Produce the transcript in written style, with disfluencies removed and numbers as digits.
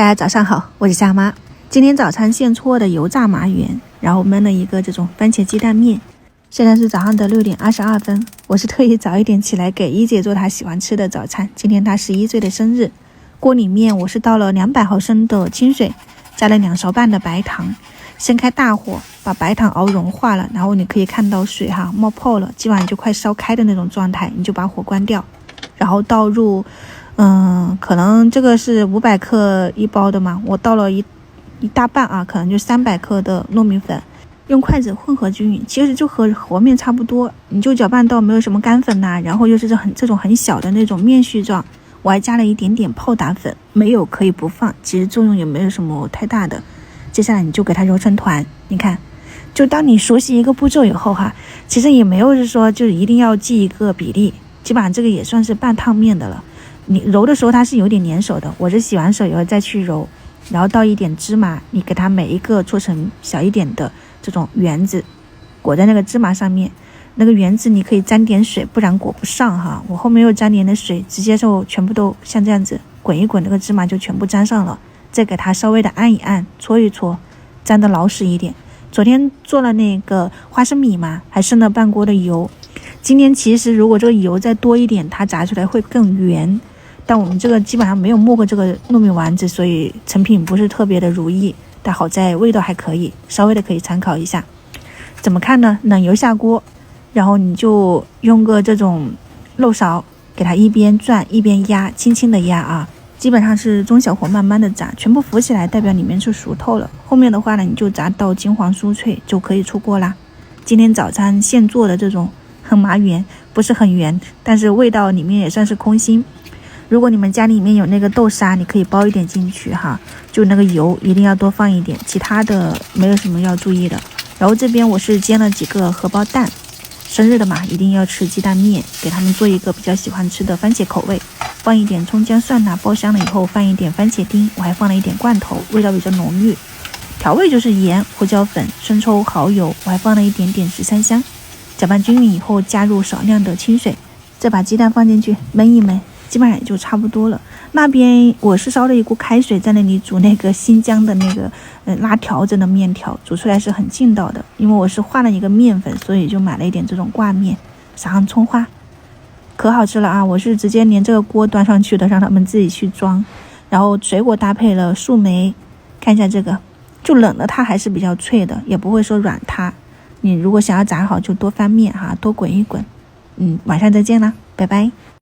大家早上好，我是夏妈。今天早餐现搓的油炸麻圆，然后焖了一个这种番茄鸡蛋面。现在是早上的6点22分，我是特意早一点起来给一姐做她喜欢吃的早餐。今天她11岁的生日，锅里面我是倒了200毫升的清水，加了2勺半的白糖，先开大火把白糖熬融化了，然后你可以看到水冒泡了，基本上就快烧开的那种状态，你就把火关掉，然后倒入可能这个是500克一包的嘛，我倒了一大半啊，可能就300克的糯米粉，用筷子混合均匀，其实就和和面差不多，你就搅拌到没有什么干粉呐，然后又是这种很小的那种面絮状。我还加了一点点泡打粉，没有可以不放，其实作用也没有什么太大的。接下来你就给它揉成团，你看，就当你熟悉一个步骤以后其实也没有是说就一定要记一个比例，基本上这个也算是半烫面的了。你揉的时候它是有点粘手的，我是洗完手以后再去揉，然后倒一点芝麻，你给它每一个做成小一点的这种圆子，裹在那个芝麻上面。那个圆子你可以沾点水，不然裹不上我后面又沾点的水，直接就全部都像这样子滚一滚，那个芝麻就全部沾上了。再给它稍微的按一按，搓一搓，沾得老实一点。昨天做了那个花生米嘛，还剩了半锅的油。今天其实如果这个油再多一点，它炸出来会更圆。但我们这个基本上没有磨过这个糯米丸子，所以成品不是特别的如意，但好在味道还可以，稍微的可以参考一下。怎么看呢？冷油下锅，然后你就用个这种漏勺给它一边转一边压，轻轻的压基本上是中小火慢慢的炸，全部浮起来代表里面是熟透了。后面的话呢，你就炸到金黄酥脆就可以出锅啦。今天早餐现做的这种很麻圆，不是很圆，但是味道里面也算是空心。如果你们家里面有那个豆沙，你可以包一点进去就那个油一定要多放一点，其他的没有什么要注意的。然后这边我是煎了几个荷包蛋，生日的嘛，一定要吃鸡蛋面，给他们做一个比较喜欢吃的番茄口味，放一点葱姜蒜爆香了以后放一点番茄丁，我还放了一点罐头，味道比较浓郁。调味就是盐、胡椒粉、生抽、蚝油，我还放了一点点13香。搅拌均匀以后加入少量的清水，再把鸡蛋放进去焖一焖，基本上也就差不多了。那边我是烧了一锅开水在那里煮那个新疆的那个拉条子的面条，煮出来是很劲道的。因为我是换了一个面粉，所以就买了一点这种挂面，撒上葱花，可好吃了我是直接连这个锅端上去的，让他们自己去装。然后水果搭配了树莓，看一下这个，就冷了它还是比较脆的，也不会说软塌。你如果想要炸好就多翻面多滚一滚。晚上再见啦，拜拜。